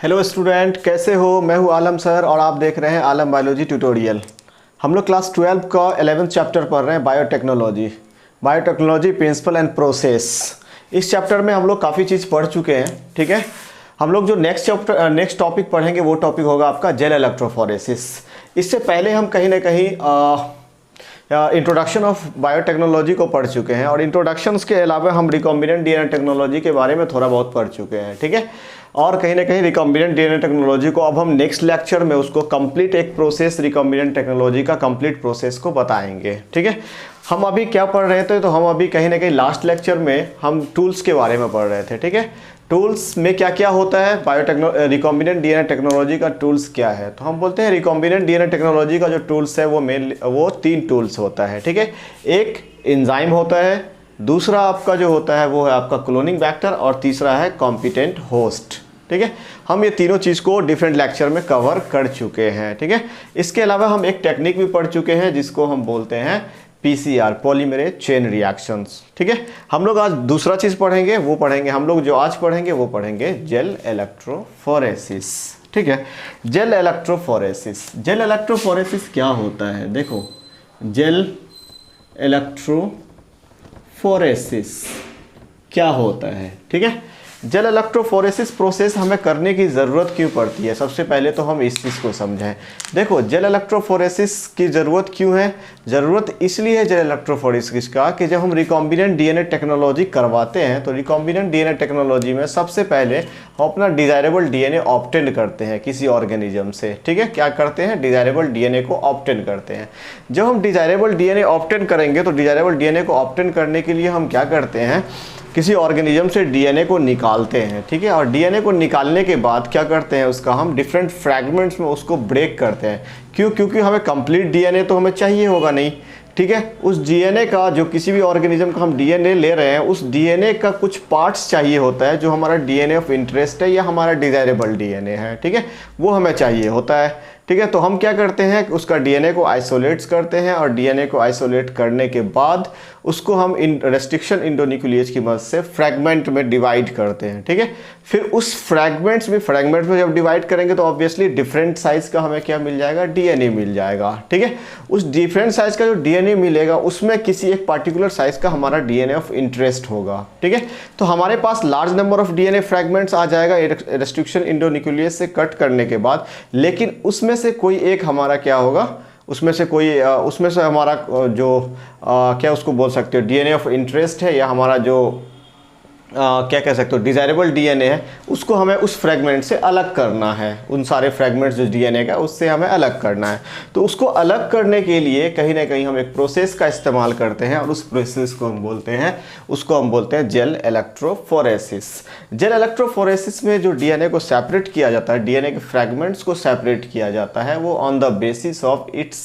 Hello student, कैसे हो? मैं हूं आलम सर और आप देख रहे हैं आलम बायोलॉजी ट्यूटोरियल। हम लोग क्लास 12 का 11th चैप्टर पढ़ रहे हैं, बायोटेक्नोलॉजी प्रिंसिपल एंड प्रोसेस। इस चैप्टर में हम लोग काफ़ी चीज़ पढ़ चुके हैं, ठीक है। हम लोग जो नेक्स्ट टॉपिक पढ़ेंगे वो टॉपिक होगा आपका जेल इलेक्ट्रोफोरेसिस। इससे पहले हम कहीं ना कहीं इंट्रोडक्शन ऑफ बायोटेक्नोलॉजी को पढ़ चुके हैं और इंट्रोडक्शंस के अलावा हम रिकॉम्बिनेंट डीएनए टेक्नोलॉजी के बारे में थोड़ा बहुत पढ़ चुके हैं, ठीक है। और कहीं ना कहीं रिकॉम्बिनेंट डीएनए टेक्नोलॉजी को अब हम नेक्स्ट लेक्चर में उसको कंप्लीट एक प्रोसेस, रिकॉम्बिनेंट टेक्नोलॉजी का कंप्लीट प्रोसेस को बताएंगे, ठीक है। हम अभी क्या पढ़ रहे थे, तो हम अभी कहीं ना कहीं लास्ट लेक्चर में हम टूल्स के बारे में पढ़ रहे थे, ठीक है। टूल्स में क्या क्या होता है, रिकॉम्बिनेंट डीएनए टेक्नोलॉजी का टूल्स क्या है। तो हम बोलते हैं रिकॉम्बिनेंट डीएनए टेक्नोलॉजी का जो टूल्स है वो 3 टूल्स होता है, ठीक है। एक एंजाइम होता है, दूसरा आपका जो होता है वो है आपका क्लोनिंग वेक्टर और तीसरा है कॉम्पिटेंट होस्ट, ठीक है। हम ये तीनों चीज़ को डिफरेंट लेक्चर में कवर कर चुके हैं, ठीक है। इसके अलावा हम एक टेक्निक भी पढ़ चुके हैं जिसको हम बोलते हैं पीसीआर, पॉलीमरेज चेन रिएक्शंस, ठीक है। हम लोग आज दूसरा चीज़ पढ़ेंगे, वो पढ़ेंगे हम लोग जो आज पढ़ेंगे वो पढ़ेंगे जेल इलेक्ट्रोफोरेसिस, ठीक है। जेल इलेक्ट्रोफोरेसिस क्या होता है? देखो, जेल इलेक्ट्रोफोरेसिस क्या होता है, ठीक है। जेल इलेक्ट्रोफोरेसिस प्रोसेस हमें करने की ज़रूरत क्यों पड़ती है? सबसे पहले तो हम इस चीज़ को समझें। देखो, जेल इलेक्ट्रोफोरेसिस की ज़रूरत क्यों है? ज़रूरत इसलिए है जेल इलेक्ट्रोफोरेसिस का कि जब हम रिकॉम्बिनेंट डीएनए टेक्नोलॉजी करवाते हैं तो रिकॉम्बिनेंट डीएनए टेक्नोलॉजी में सबसे पहले हम अपना डिज़ायरेबल डीएनए ऑब्टेन करते हैं किसी ऑर्गेनिज्म से, ठीक है। क्या करते हैं? डिज़ायरेबल डीएनए को ऑब्टेन करते हैं। जब हम डिज़ायरेबल डीएनए ऑब्टेन करेंगे तो डिज़ायरेबल डीएनए को ऑब्टेन करने के लिए हम क्या करते हैं, किसी ऑर्गेनिज्म से डीएनए को निकालते हैं, ठीक है। और डीएनए को निकालने के बाद क्या करते हैं, उसका हम डिफरेंट फ्रैगमेंट्स में उसको ब्रेक करते हैं। क्यों? क्योंकि हमें कंप्लीट डीएनए तो हमें चाहिए होगा नहीं, ठीक है। उस डीएनए का, जो किसी भी ऑर्गेनिज्म का हम डीएनए ले रहे हैं, उस डीएनए का कुछ पार्ट्स चाहिए होता है जो हमारा डीएनए ऑफ इंटरेस्ट है या हमारा डिज़ायरेबल डीएनए है, ठीक है। वो हमें चाहिए होता है, ठीक है। तो हम क्या करते हैं, उसका डीएनए को आइसोलेट्स करते हैं और डीएनए को आइसोलेट करने के बाद उसको हम रेस्ट्रिक्शन इंडोन्यूक्लियेज की मदद से फ्रैगमेंट में डिवाइड करते हैं, ठीक है। फिर उस फ्रैगमेंट्स में जब डिवाइड करेंगे तो ऑब्वियसली डिफरेंट साइज का हमें क्या मिल जाएगा, डीएनए मिल जाएगा, ठीक है। उस डिफरेंट साइज का जो डीएनए मिलेगा उसमें किसी एक पार्टिकुलर साइज का हमारा डीएनए ऑफ इंटरेस्ट होगा, ठीक है। तो हमारे पास large number of DNA fragments आ जाएगा रेस्ट्रिक्शन इंडोन्यूक्लियेज से कट करने के बाद, लेकिन उसमें से कोई एक हमारा क्या होगा, उसमें से हमारा जो क्या उसको बोल सकते हो, डीएनए ऑफ इंटरेस्ट है या हमारा जो क्या कह सकते हो डिज़ायरेबल डीएनए है, उसको हमें उस फ्रैगमेंट से अलग करना है। उन सारे फ्रैगमेंट्स जो डीएनए का, उससे हमें अलग करना है। तो उसको अलग करने के लिए कहीं ना कहीं हम एक प्रोसेस का इस्तेमाल करते हैं और उस प्रोसेस को हम बोलते हैं जेल इलेक्ट्रोफोरेसिस। जेल इलेक्ट्रोफोरेसिस में जो डीएनए को सेपरेट किया जाता है, डीएनए के फ्रैगमेंट्स को सेपरेट किया जाता है, वो on the basis of its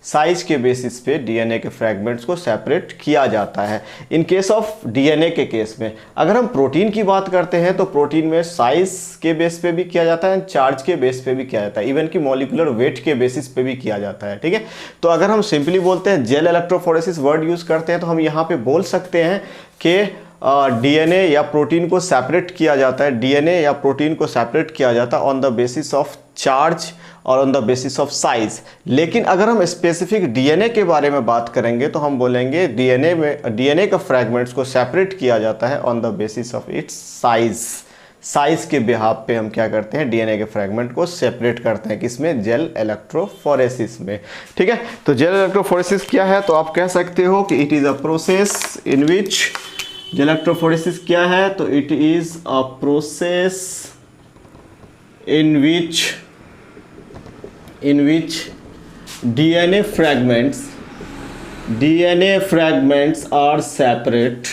size के बेसिस पे डीएनए के फ्रैगमेंट्स को सेपरेट किया जाता है। इन केस ऑफ डीएनए के केस में अगर हम प्रोटीन की बात करते हैं तो प्रोटीन में साइज के बेस पे भी किया जाता है, चार्ज के बेस पे भी किया जाता है, इवन कि मॉलिक्यूलर वेट के बेसिस पे भी किया जाता है, ठीक है। तो अगर हम सिंपली बोलते हैं जेल इलेक्ट्रोफोरेसिस वर्ड यूज करते हैं तो हम यहाँ पे बोल सकते हैं कि डीएनए या प्रोटीन को सेपरेट किया जाता है, डीएनए या प्रोटीन को सेपरेट किया जाता है on the basis of charge और on the basis of size. लेकिन अगर हम स्पेसिफिक डीएनए के बारे में बात करेंगे तो हम बोलेंगे डीएनए का फ्रैगमेंट्स को सेपरेट किया जाता है on the basis of its size के बिहाफ पे हम क्या करते हैं, डीएनए के फ्रैगमेंट को सेपरेट करते हैं, किसमें, जेल इलेक्ट्रोफोरेसिस में, ठीक है। तो जेल इलेक्ट्रोफोरेसिस क्या है? तो आप कह सकते हो कि it is a process in which gel electrophoresis क्या है, तो it is a process in which DNA fragments are separated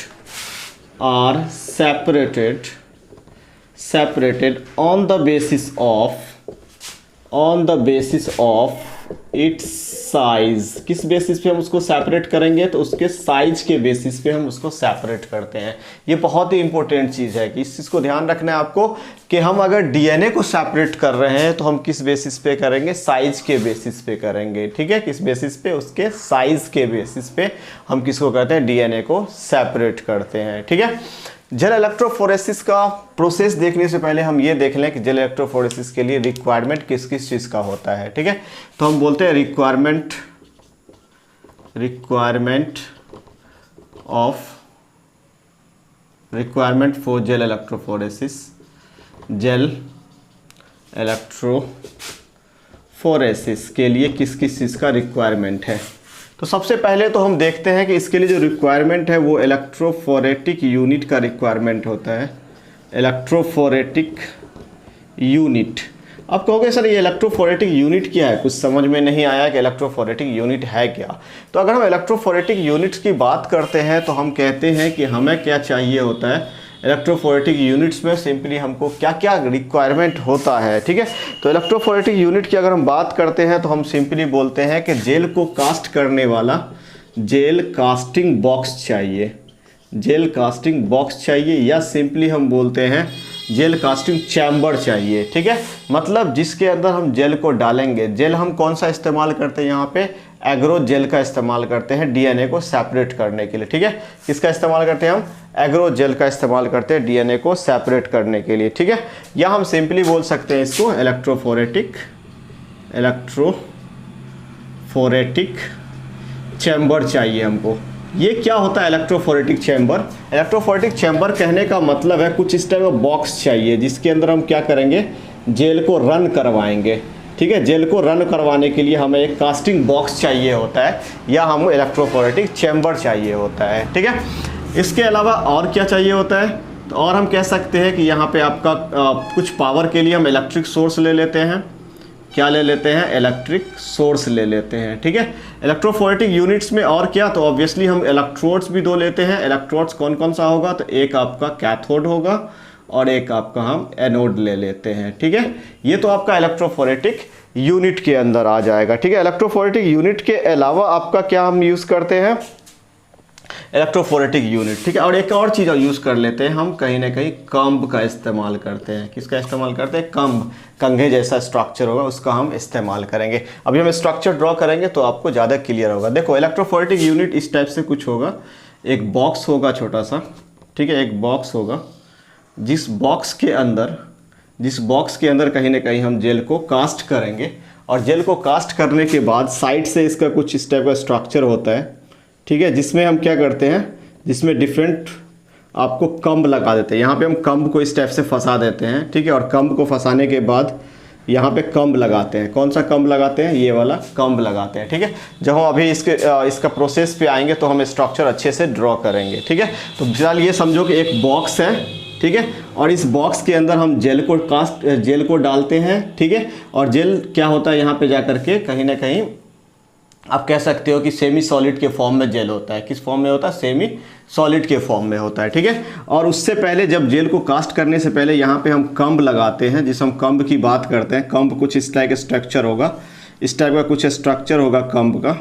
on the basis of its size. किस बेसिस पे हम उसको सेपरेट करेंगे, तो उसके साइज के बेसिस पे हम उसको सेपरेट करते हैं। ये बहुत ही इंपॉर्टेंट चीज़ है कि इस चीज़ को ध्यान रखना है आपको कि हम अगर डीएनए को सेपरेट कर रहे हैं तो हम किस बेसिस पे करेंगे, साइज के बेसिस पे करेंगे, ठीक है। किस बेसिस पे, उसके साइज के बेसिस पे हम किसको करते हैं, डीएनए को सेपरेट करते हैं, ठीक है। जेल इलेक्ट्रोफोरेसिस का प्रोसेस देखने से पहले हम ये देख लें कि जेल इलेक्ट्रोफोरेसिस के लिए रिक्वायरमेंट किस किस चीज़ का होता है, ठीक है। तो हम बोलते हैं requirement for gel electrophoresis, gel electrophoresis के लिए किस किस चीज़ का रिक्वायरमेंट है। तो सबसे पहले तो हम देखते हैं कि इसके लिए जो रिक्वायरमेंट है वो इलेक्ट्रोफोरेटिक यूनिट का रिक्वायरमेंट होता है। Electrophoretic unit. अब कहोगे सर ये इलेक्ट्रोफोरेटिक यूनिट क्या है, कुछ समझ में नहीं आया कि इलेक्ट्रोफोरेटिक यूनिट है क्या। तो अगर हम इलेक्ट्रोफोरेटिक यूनिट्स की बात करते हैं तो हम कहते हैं कि हमें क्या चाहिए होता है इलेक्ट्रोफोरेटिक यूनिट्स में, सिंपली हमको क्या क्या रिक्वायरमेंट होता है, ठीक है। तो इलेक्ट्रोफोरेटिक यूनिट की अगर हम बात करते हैं तो हम सिंपली बोलते हैं कि जेल को कास्ट करने वाला जेल कास्टिंग बॉक्स चाहिए, जेल कास्टिंग बॉक्स चाहिए, या सिंपली हम बोलते हैं जेल कास्टिंग चैम्बर चाहिए, ठीक है। मतलब जिसके अंदर हम जेल को डालेंगे। जेल हम कौन सा इस्तेमाल करते हैं यहाँ पे, एग्रो जेल का इस्तेमाल करते हैं डीएनए को सेपरेट करने के लिए, ठीक है। किसका इस्तेमाल करते हैं हम, एग्रो जेल का इस्तेमाल करते हैं डीएनए को सेपरेट करने के लिए, ठीक है। या हम सिंपली बोल सकते हैं इसको इलेक्ट्रोफोरेटिक चैम्बर चाहिए हमको। ये क्या होता है इलेक्ट्रोफोरेटिक चैम्बर। इलेक्ट्रोफोरेटिक चैम्बर कहने का मतलब है कुछ इस टाइप का बॉक्स चाहिए जिसके अंदर हम क्या करेंगे, जेल को रन करवाएंगे, ठीक है। जेल को रन करवाने के लिए हमें एक कास्टिंग बॉक्स चाहिए होता है या हम इलेक्ट्रोफोरेटिक चैम्बर चाहिए होता है, ठीक है। इसके अलावा और क्या चाहिए होता है, तो और हम कह सकते हैं कि यहाँ पे आपका कुछ पावर के लिए हम इलेक्ट्रिक सोर्स ले लेते हैं। क्या ले लेते हैं, इलेक्ट्रिक सोर्स ले लेते हैं, ठीक है। इलेक्ट्रोफोरेटिक यूनिट्स में और क्या, तो ऑब्वियसली हम इलेक्ट्रोड्स भी दो लेते हैं। इलेक्ट्रोड्स कौन कौन सा होगा, तो एक आपका कैथोड होगा और एक आपका हम एनोड ले लेते हैं, ठीक है। ये तो आपका इलेक्ट्रोफोरेटिक यूनिट के अंदर आ जाएगा, ठीक है। इलेक्ट्रोफोरेटिक यूनिट के अलावा आपका क्या हम यूज़ करते हैं, इलेक्ट्रोफोरेटिक यूनिट, ठीक है। और एक और चीज़ यूज़ कर लेते हैं हम, कहीं ना कहीं कम्ब का इस्तेमाल करते हैं। किसका इस्तेमाल करते हैं, कम्ब, कंघे जैसा स्ट्रक्चर होगा उसका हम इस्तेमाल करेंगे। अभी हम स्ट्रक्चर ड्रॉ करेंगे तो आपको ज़्यादा क्लियर होगा। देखो इलेक्ट्रोफोरेटिक यूनिट इस टाइप से कुछ होगा, एक बॉक्स होगा छोटा सा, ठीक है। एक बॉक्स होगा जिस बॉक्स के अंदर कहीं ना कहीं हम जेल को कास्ट करेंगे, और जेल को कास्ट करने के बाद साइड से इसका कुछ इस टाइप का स्ट्रक्चर होता है, ठीक है। जिसमें हम क्या करते हैं, जिसमें डिफरेंट आपको कम्ब लगा देते हैं। यहाँ पे हम कम्ब को इस टाइप से फंसा देते हैं, ठीक है। और कम्ब को फंसाने के बाद यहाँ पे कम्ब लगाते हैं। कौन सा कम्ब लगाते हैं, ये वाला कम्ब लगाते हैं, ठीक है। जब हम अभी इसका प्रोसेस पे आएंगे तो हम स्ट्रक्चर अच्छे से ड्रॉ करेंगे, ठीक है। तो फिलहाल ये समझो कि एक बॉक्स है, ठीक है। और इस बॉक्स के अंदर हम जेल को डालते हैं, ठीक है। और जेल क्या होता है, यहाँ पे जा करके कहीं ना कहीं आप कह सकते हो कि सेमी सॉलिड के फॉर्म में जेल होता है। किस फॉर्म में होता है, सेमी सॉलिड के फॉर्म में होता है, ठीक है। और उससे पहले जब जेल को कास्ट करने से पहले यहाँ पे हम कम्ब लगाते हैं, जिस हम कम्ब की बात करते हैं। कम्ब कुछ इस टाइप का स्ट्रक्चर होगा, इस टाइप का कुछ स्ट्रक्चर होगा कम्ब का,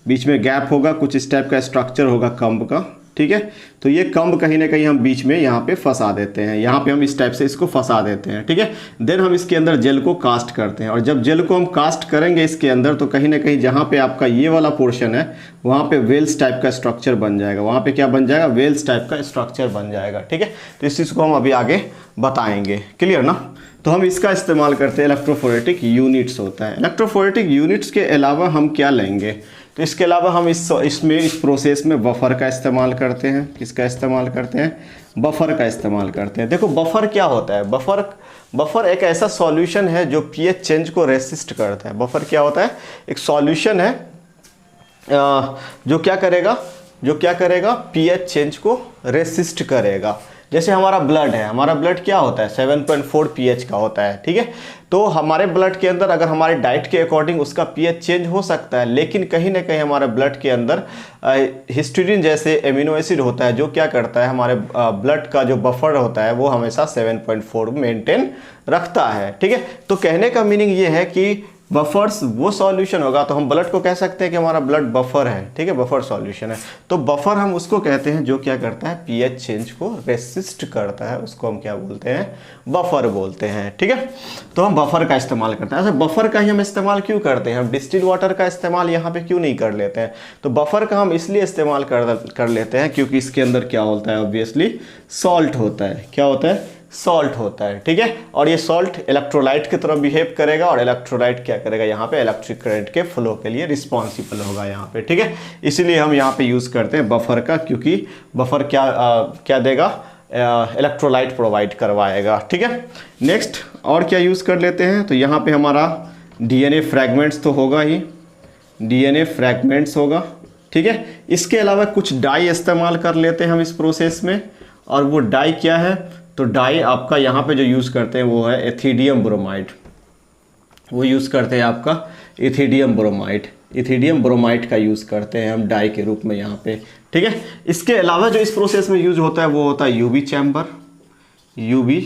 बीच में गैप होगा, कुछ इस टाइप का स्ट्रक्चर होगा कम्ब का, ठीक है। तो ये कम्ब कहीं ना कहीं हम बीच में यहाँ पे फंसा देते हैं, यहाँ पे हम इस टाइप से इसको फंसा देते हैं, ठीक है। देन हम इसके अंदर जेल को कास्ट करते हैं, और जब जेल को हम कास्ट करेंगे इसके अंदर तो कहीं ना कहीं जहाँ पे आपका ये वाला पोर्शन है वहाँ पे वेल्स टाइप का स्ट्रक्चर बन जाएगा। वहाँ पे क्या बन जाएगा, वेल्स टाइप का स्ट्रक्चर बन जाएगा, ठीक है। तो इस चीज़ को हम अभी आगे बताएंगे, क्लियर ना। तो हम इसका इस्तेमाल करते हैं, इलेक्ट्रोफोरेटिक यूनिट्स होता है। इलेक्ट्रोफोरेटिक यूनिट्स के अलावा हम क्या लेंगे, तो इसके अलावा हम इस प्रोसेस में बफर का इस्तेमाल करते हैं। किसका इस्तेमाल करते हैं, बफर का इस्तेमाल करते हैं। देखो बफर क्या होता है, बफर एक ऐसा सॉल्यूशन है जो पीएच चेंज को रेसिस्ट करता है। बफर क्या होता है, एक सॉल्यूशन है जो क्या करेगा, पीएच चेंज को रेसिस्ट करेगा। जैसे हमारा ब्लड है, हमारा ब्लड क्या होता है, 7.4 पीएच का होता है, ठीक है। तो हमारे ब्लड के अंदर अगर हमारे डाइट के अकॉर्डिंग उसका पीएच चेंज हो सकता है, लेकिन कहीं ना कहीं हमारे ब्लड के अंदर हिस्टीडीन जैसे एमिनो एसिड होता है जो क्या करता है, हमारे ब्लड का जो बफर होता है वो हमेशा 7.4 मेंटेन रखता है, ठीक है। तो कहने का मीनिंग ये है कि बफर्स वो सॉल्यूशन होगा, तो हम ब्लड को कह सकते हैं कि हमारा ब्लड बफर है, ठीक है, बफर सॉल्यूशन है। तो बफर हम उसको कहते हैं जो क्या करता है, पीएच चेंज को रेसिस्ट करता है, उसको हम क्या बोलते हैं, बफर बोलते हैं, ठीक है। तो हम बफर का इस्तेमाल करते हैं। अच्छा, बफर का ही हम इस्तेमाल क्यों करते हैं, हम डिस्टिल्ड वाटर का इस्तेमाल यहाँ पे क्यों नहीं कर लेते हैं? तो बफर का हम इसलिए इस्तेमाल कर लेते हैं क्योंकि इसके अंदर क्या होता है, ऑब्वियसली सॉल्ट होता है। क्या होता है, सॉल्ट होता है, ठीक है। और ये सॉल्ट इलेक्ट्रोलाइट की तरह बिहेव करेगा, और इलेक्ट्रोलाइट क्या करेगा, यहाँ पे इलेक्ट्रिक करंट के फ्लो के लिए रिस्पॉन्सिबल होगा यहाँ पे, ठीक है। इसीलिए हम यहाँ पे यूज़ करते हैं बफर का, क्योंकि बफर क्या देगा, इलेक्ट्रोलाइट प्रोवाइड करवाएगा, ठीक है। नेक्स्ट और क्या यूज़ कर लेते हैं, तो यहाँ पे हमारा डीएनए फ्रैगमेंट्स तो होगा ही, डीएनए फ्रैगमेंट्स होगा, ठीक है। इसके अलावा कुछ डाई इस्तेमाल कर लेते हैं हम इस प्रोसेस में, और वो डाई क्या है, तो डाई आपका यहाँ पे जो यूज़ करते हैं वो है एथिडियम ब्रोमाइड, वो यूज़ करते हैं आपका एथिडियम ब्रोमाइड, एथिडियम ब्रोमाइड का यूज़ करते हैं हम डाई के रूप में यहाँ पे, ठीक है। इसके अलावा जो इस प्रोसेस में यूज होता है वो होता है यूवी चैम्बर, यूवी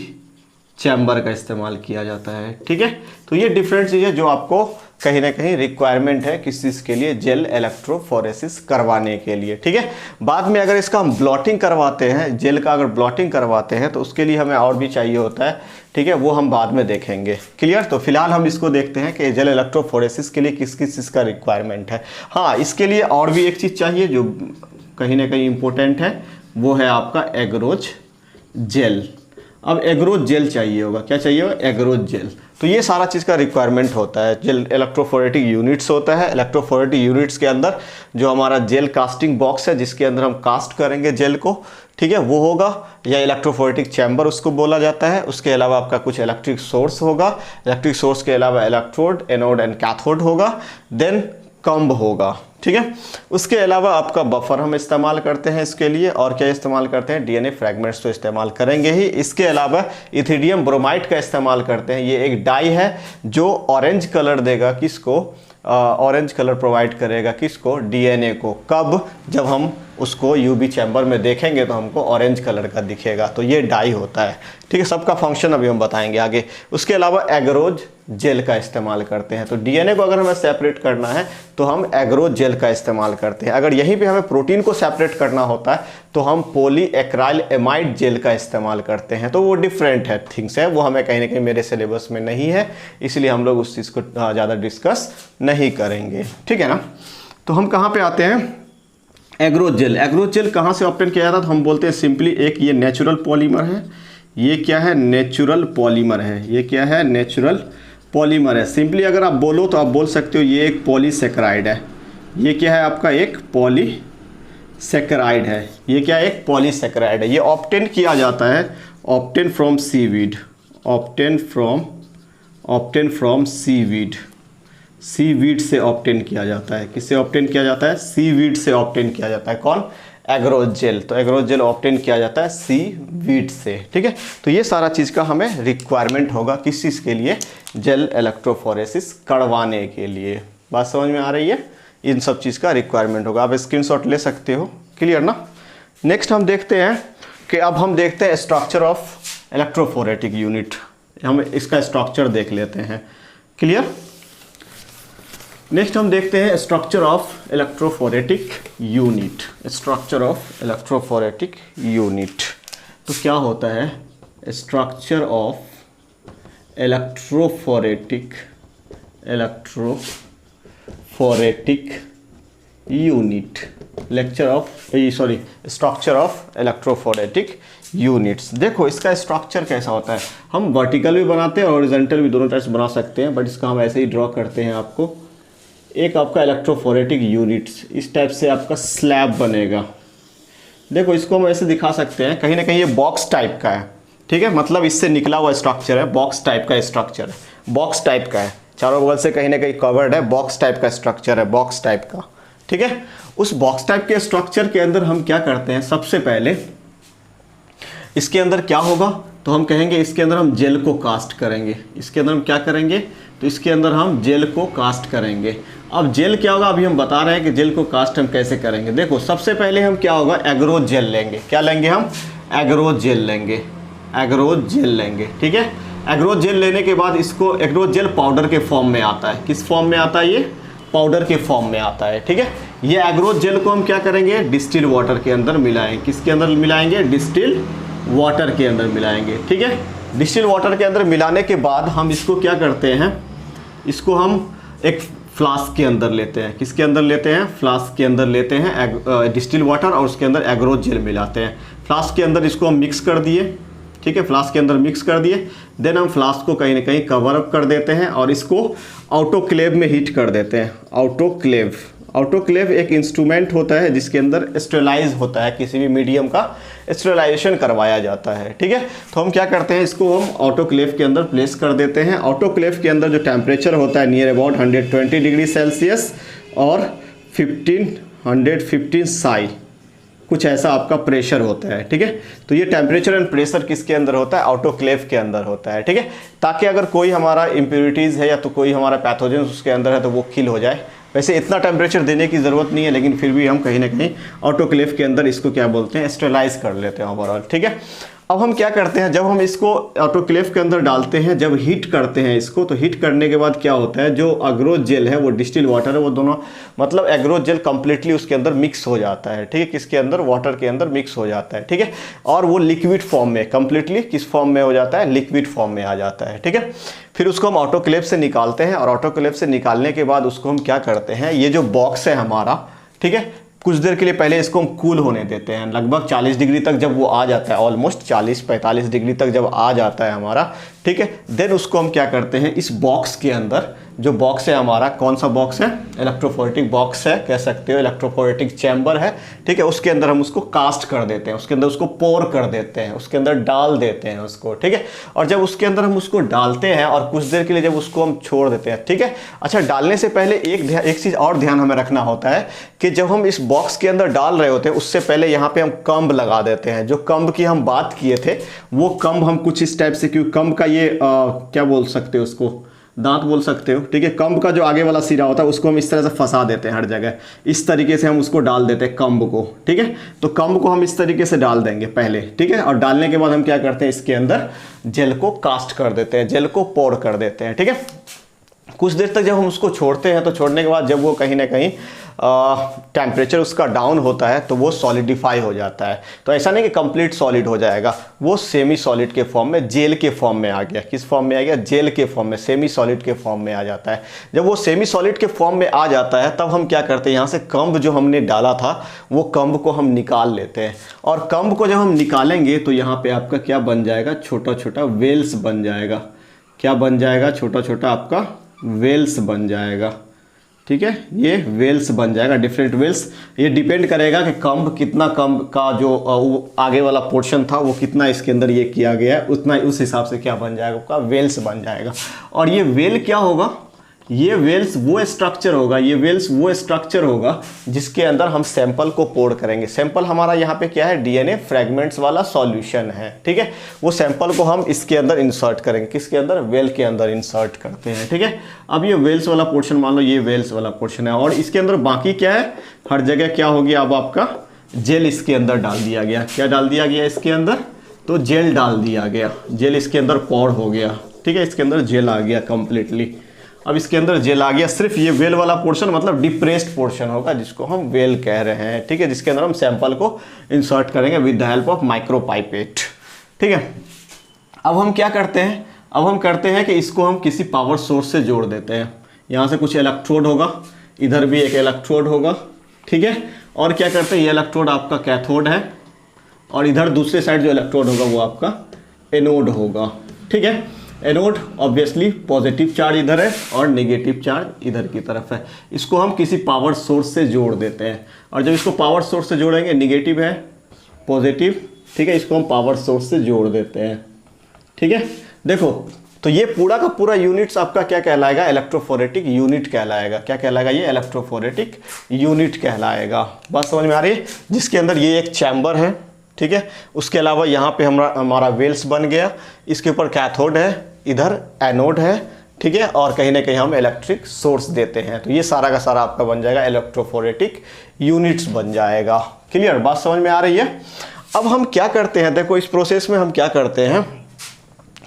चैम्बर का इस्तेमाल किया जाता है, ठीक है। तो ये डिफरेंट चीज़ें जो आपको कहीं ना कहीं रिक्वायरमेंट है किस चीज़ के लिए, जेल इलेक्ट्रोफोरेसिस करवाने के लिए, ठीक है। बाद में अगर इसका हम ब्लॉटिंग करवाते हैं, जेल का अगर ब्लॉटिंग करवाते हैं तो उसके लिए हमें और भी चाहिए होता है, ठीक है, वो हम बाद में देखेंगे, क्लियर। तो फिलहाल हम इसको देखते हैं कि जेल इलेक्ट्रोफोरेसिस के लिए किस किस चीज़ का रिक्वायरमेंट है। हाँ, इसके लिए और भी एक चीज़ चाहिए जो कहीं ना कहीं इंपॉर्टेंट है, वो है आपका एग्रोज जेल। अब एग्रोज जेल चाहिए होगा, क्या चाहिए होगा, एग्रोज जेल। तो ये सारा चीज़ का रिक्वायरमेंट होता है। जेल इलेक्ट्रोफोरेटिक यूनिट्स होता है, इलेक्ट्रोफोरेटिक यूनिट्स के अंदर जो हमारा जेल कास्टिंग बॉक्स है जिसके अंदर हम कास्ट करेंगे जेल को, ठीक है, वो होगा, या इलेक्ट्रोफोरेटिक चैम्बर उसको बोला जाता है। उसके अलावा आपका कुछ इलेक्ट्रिक सोर्स होगा, इलेक्ट्रिक सोर्स के अलावा इलेक्ट्रोड, एनोड एंड कैथोड होगा, देन कम्ब होगा, ठीक है। उसके अलावा आपका बफर हम इस्तेमाल करते हैं इसके लिए, और क्या इस्तेमाल करते हैं, डीएनए फ्रैगमेंट्स तो इस्तेमाल करेंगे ही। इसके अलावा इथिडियम ब्रोमाइड का इस्तेमाल करते हैं। ये एक डाई है जो ऑरेंज कलर देगा किसको, ऑरेंज कलर प्रोवाइड करेगा किसको, डीएनए को। कब, जब हम उसको यूवी चैम्बर में देखेंगे तो हमको ऑरेंज कलर का दिखेगा, तो ये डाई होता है, ठीक है। सबका फंक्शन अभी हम बताएंगे आगे। उसके अलावा एग्रोज जेल का इस्तेमाल करते हैं। तो डीएनए को अगर हमें सेपरेट करना है तो हम एग्रोज जेल का इस्तेमाल करते हैं। अगर यहीं पे हमें प्रोटीन को सेपरेट करना होता है तो हम पॉलीएक्राइल एमाइड जेल का इस्तेमाल करते हैं। तो वो डिफरेंट है, थिंग्स है, वो हमें कहीं ना कहीं मेरे सिलेबस में नहीं है, इसलिए हम लोग उस चीज़ को ज़्यादा डिस्कस नहीं करेंगे, ठीक है ना। तो हम कहाँ पे आते हैं, एग्रोज जेल। एग्रोज जेल कहाँ से ऑब्टेन किया जाता है, तो हम बोलते हैं सिंपली एक ये नेचुरल पॉलीमर है, ये क्या है, नेचुरल पॉलीमर है, ये क्या है, नेचुरल पॉलीमर है। सिंपली अगर आप बोलो तो आप बोल सकते हो ये एक पॉलीसेकेराइड है। ये क्या है आपका, एक पॉलीसेकेराइड है। ये क्या है, एक पॉलीसेकेराइड है। ये ऑब्टेन किया जाता है, obtain from seaweed, obtain from seaweed, seaweed से ऑब्टेन किया जाता है। किससे ऑब्टेन किया जाता है, सीवीड से ऑब्टेन किया जाता है। कौन, एग्रोज जेल। तो एग्रोज जेल ऑब्टेन किया जाता है सीवीड से, ठीक है। तो ये सारा चीज़ का हमें रिक्वायरमेंट होगा किस चीज़ के लिए, जेल इलेक्ट्रोफोरेसिस करवाने के लिए। बात समझ में आ रही है, इन सब चीज़ का रिक्वायरमेंट होगा। आप स्क्रीनशॉट ले सकते हो, क्लियर ना। नेक्स्ट हम देखते हैं कि अब हम देखते हैं स्ट्रक्चर ऑफ इलेक्ट्रोफोरेटिक यूनिट। हम इसका स्ट्रक्चर देख लेते हैं, क्लियर। नेक्स्ट हम देखते हैं structure of electrophoretic unit, structure of electrophoretic unit. तो क्या होता है, structure of electrophoretic unit, structure of electrophoretic units. देखो इसका स्ट्रक्चर कैसा होता है, हम वर्टिकल भी बनाते हैं और हॉरिजॉन्टल भी, दोनों टाइप से बना सकते हैं, बट इसका हम ऐसे ही ड्रॉ करते हैं। आपको एक आपका इलेक्ट्रोफोरेटिक यूनिट्स इस टाइप से आपका स्लैब बनेगा। देखो इसको हम ऐसे दिखा सकते हैं, कहीं ना कहीं ये बॉक्स टाइप का है, ठीक है, मतलब इससे निकला हुआ स्ट्रक्चर है, बॉक्स टाइप का स्ट्रक्चर है, बॉक्स टाइप का है, चारों बगल से कहीं ना कहीं कवर्ड है, बॉक्स टाइप का स्ट्रक्चर है, बॉक्स टाइप का, ठीक है। उस बॉक्स टाइप के स्ट्रक्चर के अंदर हम क्या करते हैं, सबसे पहले इसके अंदर क्या होगा, तो हम कहेंगे इसके अंदर हम जेल को कास्ट करेंगे। इसके अंदर हम क्या करेंगे, तो इसके अंदर हम जेल को कास्ट करेंगे। अब जेल क्या होगा, अभी हम बता रहे हैं कि जेल को कास्ट हम कैसे करेंगे। देखो सबसे पहले हम क्या होगा, एग्रोज जेल लेंगे। क्या लेंगे हम, एग्रोज जेल लेंगे, एग्रोज जेल लेंगे, ठीक है। एग्रोथ जेल लेने के बाद इसको एग्रोथ जेल पाउडर के फॉर्म में आता है। किस फॉर्म में आता है? ये पाउडर के फॉर्म में आता है, ठीक है। ये एग्रोथ जेल को हम क्या करेंगे? डिस्टिल वाटर के अंदर मिलाएंगे। किसके अंदर मिलाएंगे? डिस्टिल वाटर के अंदर मिलाएंगे, ठीक है। डिस्टिल वाटर के अंदर मिलाने के बाद हम इसको क्या करते हैं? इसको हम एक फ्लास्क के अंदर लेते हैं। किसके अंदर लेते हैं? फ्लास्क के अंदर लेते हैं डिस्टिल वाटर और उसके अंदर एग्रोथ जेल मिलाते हैं। फ्लास्क के अंदर इसको हम मिक्स कर दिए, ठीक है। फ्लास्क के अंदर मिक्स कर दिए, देन हम फ्लास्क को कहीं ना कहीं कवर अप कर देते हैं और इसको ऑटोक्लेव में हीट कर देते हैं। ऑटोक्लेव एक इंस्ट्रूमेंट होता है जिसके अंदर स्टेरलाइज होता है, किसी भी मीडियम का स्टेरलाइजेशन करवाया जाता है, ठीक है। तो हम क्या करते हैं? इसको हम ऑटोक्लेव के अंदर प्लेस कर देते हैं। ऑटोक्लेव के अंदर जो टेम्परेचर होता है नियर अबाउट 120 डिग्री सेल्सियस और 1515 साई, कुछ ऐसा आपका प्रेशर होता है, ठीक है। तो ये टेम्परेचर एंड प्रेशर किसके अंदर होता है? ऑटोक्लेव के अंदर होता है, ठीक है। ताकि अगर कोई हमारा इम्प्योरिटीज़ है या तो कोई हमारा पैथोजन उसके अंदर है तो वो किल हो जाए। वैसे इतना टेम्परेचर देने की ज़रूरत नहीं है, लेकिन फिर भी हम कहीं ना कहीं ऑटोक्लेव के अंदर इसको क्या बोलते हैं? स्टेरलाइज कर लेते हैं ओवरऑल, ठीक है। अब हम क्या करते हैं? जब हम इसको ऑटोक्लेव के अंदर डालते हैं, जब हीट करते हैं इसको, तो हीट करने के बाद क्या होता है? जो एग्रोथ जेल है, वो डिस्टिल वाटर है, वो दोनों मतलब एग्रोथ जेल कंप्लीटली उसके अंदर मिक्स हो जाता है, ठीक है। किसके अंदर? वाटर के अंदर मिक्स हो जाता है, ठीक है। और वो लिक्विड फॉर्म में कंप्लीटली किस फॉर्म में हो जाता है? लिक्विड फॉर्म में आ जाता है, ठीक है। फिर उसको हम ऑटोक्लेव से निकालते हैं और ऑटोक्लेव से निकालने के बाद उसको हम क्या करते हैं? ये जो बॉक्स है हमारा, ठीक है, कुछ देर के लिए पहले इसको हम कूल होने देते हैं। लगभग 40 डिग्री तक जब वो आ जाता है, ऑलमोस्ट 40-45 डिग्री तक जब आ जाता है हमारा, ठीक है, देन उसको हम क्या करते हैं? इस बॉक्स के अंदर, जो बॉक्स है हमारा, कौन सा बॉक्स है? इलेक्ट्रोफोरेटिक बॉक्स है, कह सकते हो इलेक्ट्रोफोरेटिक चैम्बर है, ठीक है। उसके अंदर हम उसको कास्ट कर देते हैं, उसके अंदर उसको पोर कर देते हैं, उसके अंदर डाल देते हैं उसको, ठीक है। और जब उसके अंदर हम उसको डालते हैं और कुछ देर के लिए जब उसको हम छोड़ देते हैं, ठीक है। अच्छा, डालने से पहले एक चीज़ और ध्यान हमें रखना होता है कि जब हम इस बॉक्स के अंदर डाल रहे होते हैं उससे पहले यहाँ पे हम कम्ब लगा देते हैं। जो कम्ब की हम बात किए थे वो कम्ब हम कुछ इस टाइप से, क्योंकि कम्ब का ये क्या बोल सकते हो उसको? दांत बोल सकते हो, ठीक है। कम्ब का जो आगे वाला सिरा होता है उसको हम इस तरह से फंसा देते हैं हर जगह, इस तरीके से हम उसको डाल देते हैं कम्ब को, ठीक है। तो कम्ब को हम इस तरीके से डाल देंगे पहले, ठीक है। और डालने के बाद हम क्या करते हैं? इसके अंदर जेल को कास्ट कर देते हैं, जेल को पोर कर देते हैं, ठीक है। कुछ देर तक जब हम उसको छोड़ते हैं तो छोड़ने के बाद जब वो कहीं ना कहीं टेम्परेचर उसका डाउन होता है तो वो सॉलिडिफाई हो जाता है। तो ऐसा नहीं कि कंप्लीट सॉलिड हो जाएगा, वो सेमी सॉलिड के फॉर्म में, जेल के फॉर्म में आ गया। किस फॉर्म में आ गया? जेल के फॉर्म में, सेमी सॉलिड के फॉर्म में आ जाता है। जब वो सेमी सॉलिड के फॉर्म में आ जाता है तब हम क्या करते हैं? यहाँ से कम्ब जो हमने डाला था वो कम्ब को हम निकाल लेते हैं। और कम्ब को जब हम निकालेंगे तो यहाँ पर आपका क्या बन जाएगा? छोटा छोटा वेल्स बन जाएगा। क्या बन जाएगा? छोटा छोटा आपका वेल्स बन जाएगा, ठीक है। ये वेल्स बन जाएगा, डिफरेंट वेल्स। ये डिपेंड करेगा कि कम्ब कितना, कम्ब का जो आगे वाला पोर्शन था वो कितना इसके अंदर ये किया गया है, उतना उस हिसाब से क्या बन जाएगा? आपका वेल्स बन जाएगा। और ये वेल क्या होगा? ये वेल्स वो स्ट्रक्चर होगा, ये वेल्स वो स्ट्रक्चर होगा जिसके अंदर हम सैंपल को पोर करेंगे। सैंपल हमारा यहाँ पे क्या है? डीएनए फ्रेगमेंट्स वाला सॉल्यूशन है, ठीक है। वो सैंपल को हम इसके अंदर इंसर्ट करेंगे। किसके अंदर? वेल के अंदर इंसर्ट करते हैं, ठीक है। अब ये वेल्स वाला पोर्शन, मान लो ये वेल्स वाला पोर्शन है और इसके अंदर बाकी क्या है? हर जगह क्या हो गया? अब आपका जेल इसके अंदर डाल दिया गया। क्या डाल दिया गया इसके अंदर? तो जेल डाल दिया गया, जेल इसके अंदर पोर हो गया, ठीक है। इसके अंदर जेल आ गया कंप्लीटली। अब इसके अंदर जेल आ गया, सिर्फ ये वेल वाला पोर्शन मतलब डिप्रेस्ड पोर्शन होगा जिसको हम वेल कह रहे हैं, ठीक है। जिसके अंदर हम सैंपल को इंसर्ट करेंगे विद द हेल्प ऑफ माइक्रोपाइपेट, ठीक है। अब हम क्या करते हैं? अब हम करते हैं कि इसको हम किसी पावर सोर्स से जोड़ देते हैं। यहाँ से कुछ इलेक्ट्रोड होगा, इधर भी एक इलेक्ट्रोड होगा, ठीक है। और क्या करते हैं? ये इलेक्ट्रोड आपका कैथोड है और इधर दूसरे साइड जो इलेक्ट्रोड होगा वो आपका एनोड होगा, ठीक है। एनोड ऑब्वियसली पॉजिटिव चार्ज इधर है और नेगेटिव चार्ज इधर की तरफ है। इसको हम किसी पावर सोर्स से जोड़ देते हैं और जब इसको पावर सोर्स से जोड़ेंगे, नेगेटिव है पॉजिटिव, ठीक है, इसको हम पावर सोर्स से जोड़ देते हैं, ठीक है। देखो, तो ये पूरा का पूरा यूनिट्स आपका क्या कहलाएगा? इलेक्ट्रोफोरेटिक यूनिट कहलाएगा। क्या कहलाएगा? ये इलेक्ट्रोफोरेटिक यूनिट कहलाएगा। बात समझ में आ रही है? जिसके अंदर ये एक चैम्बर है, ठीक है। उसके अलावा यहाँ पे हमारा वेल्स बन गया, इसके ऊपर कैथोड है, इधर एनोड है, ठीक है। और कहीं ना कहीं हम इलेक्ट्रिक सोर्स देते हैं। तो ये सारा का सारा आपका बन जाएगा इलेक्ट्रोफोरेटिक यूनिट्स बन जाएगा। क्लियर? बात समझ में आ रही है? अब हम क्या करते हैं? देखो, इस प्रोसेस में हम क्या करते हैं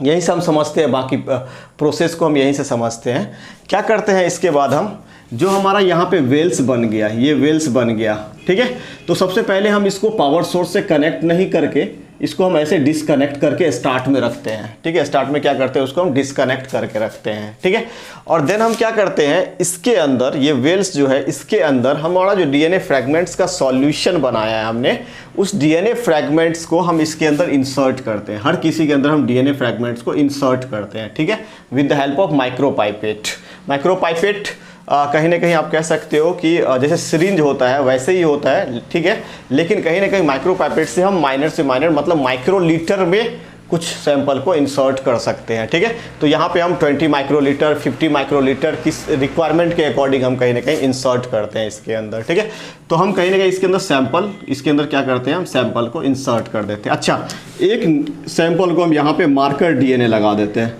यहीं से हम समझते हैं, बाकी प्रोसेस को हम यहीं से समझते हैं। क्या करते हैं इसके बाद हम, जो हमारा यहाँ पे वेल्स बन गया, ये वेल्स बन गया, ठीक है। तो सबसे पहले हम इसको पावर सोर्स से कनेक्ट नहीं करके इसको हम ऐसे डिसकनेक्ट करके स्टार्ट में रखते हैं, ठीक है। स्टार्ट में क्या करते हैं, उसको हम डिसकनेक्ट करके रखते हैं, ठीक है। और देन हम क्या करते हैं, इसके अंदर ये वेल्स जो है, इसके अंदर हमारा जो डीएनए फ्रैगमेंट्स का सॉल्यूशन बनाया है हमने, उस डीएनए फ्रैगमेंट्स को हम इसके अंदर इंसर्ट करते हैं। हर किसी के अंदर हम डीएनए फ्रैगमेंट्स को इंसर्ट करते हैं, ठीक है, विद द हेल्प ऑफ माइक्रोपाइपेट। माइक्रोपाइपेट कहीं ना कहीं आप कह सकते हो कि जैसे सिरिंज होता है वैसे ही होता है, ठीक है, लेकिन कहीं ना कहीं माइक्रोपाइपेट से हम माइनर से माइनर मतलब माइक्रोलीटर में कुछ सैंपल को इंसर्ट कर सकते हैं, ठीक है। तो यहाँ पे हम 20 माइक्रोलीटर 50 माइक्रोलीटर किस रिक्वायरमेंट के अकॉर्डिंग हम कहीं ना कहीं इंसर्ट करते हैं इसके अंदर, ठीक है। तो हम कहीं ना कहीं इसके अंदर सैंपल, इसके अंदर क्या करते हैं, हम सैंपल को इंसर्ट कर देते हैं। अच्छा, एक सैंपल को हम यहाँ पे मार्कर डीएनए लगा देते हैं।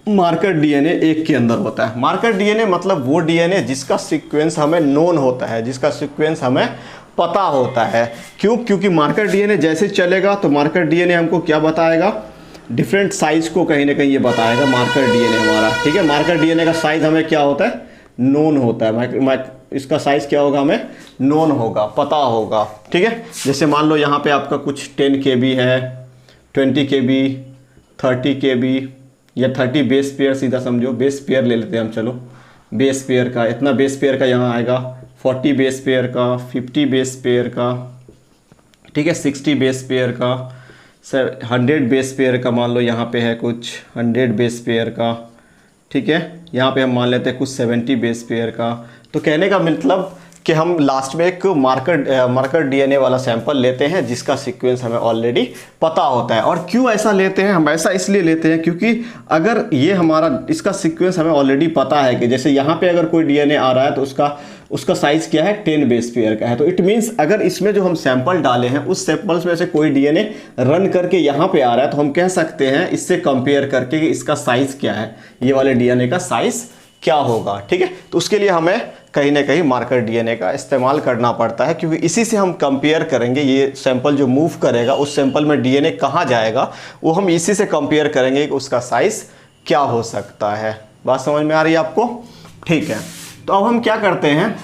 मार्कर डीएनए एक के अंदर होता है। मार्कर डीएनए मतलब वो डीएनए जिसका सीक्वेंस हमें नोन होता है, जिसका सीक्वेंस हमें पता होता है। क्यों? क्योंकि मार्कर डीएनए जैसे चलेगा तो मार्कर डीएनए हमको क्या बताएगा, डिफरेंट साइज को कहीं ना कहीं ये बताएगा मार्कर डीएनए हमारा, ठीक है। मार्कर डीएनए का साइज हमें क्या होता है, नोन होता है। इसका साइज क्या होगा, हमें नोन होगा, पता होगा, ठीक है। जैसे मान लो यहाँ पे आपका कुछ 10 KB है, 20 KB, 30 KB या 30 बेस पेयर, सीधा समझो बेस पेयर ले लेते हैं हम, चलो बेस पेयर का इतना बेस पेयर का यहाँ आएगा, 40 बेस पेयर का, 50 बेस पेयर का, ठीक है, 60 बेस पेयर का, 100 बेस पेयर का, मान लो यहाँ पे है कुछ 100 बेस पेयर का, ठीक है। यहाँ पे हम मान लेते हैं कुछ 70 बेस पेयर का। तो कहने का मतलब कि हम लास्ट में एक मार्कर डीएनए वाला सैंपल लेते हैं जिसका सीक्वेंस हमें ऑलरेडी पता होता है। और क्यों ऐसा लेते हैं, हम ऐसा इसलिए लेते हैं क्योंकि अगर ये हमारा इसका सीक्वेंस हमें ऑलरेडी पता है कि जैसे यहाँ पे अगर कोई डीएनए आ रहा है तो उसका साइज क्या है, 10 बेस पेयर का है। तो इट मीन्स अगर इसमें जो हम सैंपल डाले हैं उस सैंपल्स में से कोई डीएनए रन करके यहाँ पे आ रहा है तो हम कह सकते हैं इससे कंपेयर करके कि इसका साइज क्या है, ये वाले डीएनए का साइज क्या होगा, ठीक है। तो उसके लिए हमें कहीं ना कहीं मार्कर डीएनए का इस्तेमाल करना पड़ता है, क्योंकि इसी से हम कंपेयर करेंगे, ये सैंपल जो मूव करेगा उस सैंपल में डीएनए कहाँ जाएगा वो हम इसी से कंपेयर करेंगे कि उसका साइज क्या हो सकता है। बात समझ में आ रही है आपको? ठीक है। तो अब हम क्या करते हैं,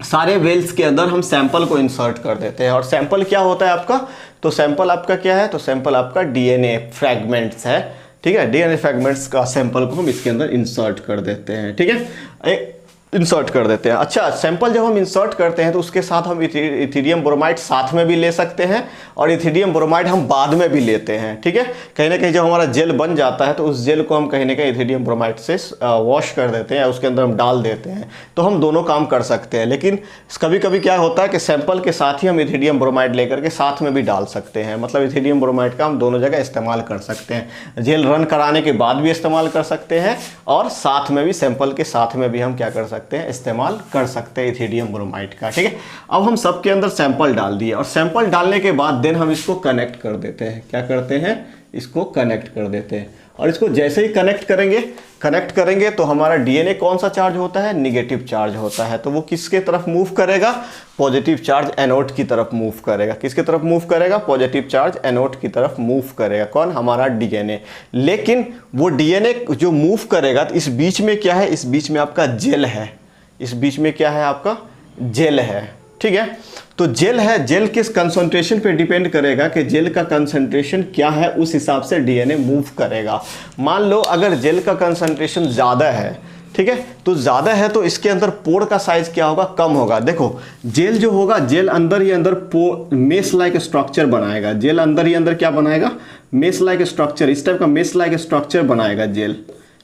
सारे वेल्स के अंदर हम सैंपल को इंसर्ट कर देते हैं। और सैंपल क्या होता है आपका, तो सैंपल आपका क्या है, तो सैंपल आपका डीएनए फ्रैगमेंट्स है, ठीक है। डीएनए फ्रैगमेंट्स का सैंपल को हम इसके अंदर इंसर्ट कर देते हैं, ठीक है, इंसर्ट कर देते हैं। अच्छा, सैंपल जब हम इंसर्ट करते हैं तो उसके साथ हम इथेरियम ब्रोमाइड साथ में भी ले सकते हैं और इथेरियम ब्रोमाइड हम बाद में भी लेते हैं, ठीक है। कहीं ना कहीं जब हमारा जेल बन जाता है तो उस जेल को हम कहीं ना कहीं इथेरियम ब्रोमाइड से वॉश कर देते हैं या उसके अंदर हम डाल देते हैं। तो हम दोनों काम कर सकते हैं, लेकिन कभी कभी क्या होता है कि सैंपल के साथ ही हम इथेरियम ब्रोमाइड लेकर के साथ में भी डाल सकते हैं। मतलब इथेरियम ब्रोमाइड का हम दोनों जगह इस्तेमाल कर सकते हैं, जेल रन कराने के बाद भी इस्तेमाल कर सकते हैं और साथ में भी, सैंपल के साथ में भी हम क्या कर सकते हैं, इस्तेमाल कर सकते हैं इथेरियम ब्रोमाइड का, ठीक है। अब हम सबके अंदर सैंपल डाल दिए और सैंपल डालने के बाद देन हम इसको कनेक्ट कर देते हैं। क्या करते हैं, इसको कनेक्ट कर देते हैं। और इसको जैसे ही कनेक्ट करेंगे तो हमारा डीएनए कौन सा चार्ज होता है, निगेटिव चार्ज होता है। तो वो किसके तरफ मूव करेगा, पॉजिटिव चार्ज एनोड की तरफ मूव करेगा। किसके तरफ मूव करेगा, पॉजिटिव चार्ज एनोड की तरफ मूव करेगा। कौन, हमारा डीएनए। लेकिन वो डीएनए जो मूव करेगा तो इस बीच में क्या है, इस बीच में आपका जेल है, इस बीच में क्या है, आपका जेल है, ठीक है। तो जेल है, जेल किस कंसंट्रेशन पे डिपेंड करेगा कि जेल का कंसंट्रेशन क्या है, उस हिसाब से डीएनए मूव करेगा। मान लो अगर जेल का कंसंट्रेशन ज़्यादा है, ठीक है, तो ज़्यादा है तो इसके अंदर पोर का साइज क्या होगा, कम होगा। देखो जेल जो होगा, जेल अंदर ही अंदर मेस लाइक स्ट्रक्चर बनाएगा। जेल अंदर ही अंदर क्या बनाएगा, मेस लाइक स्ट्रक्चर, इस टाइप का मेस लाइक स्ट्रक्चर बनाएगा जेल,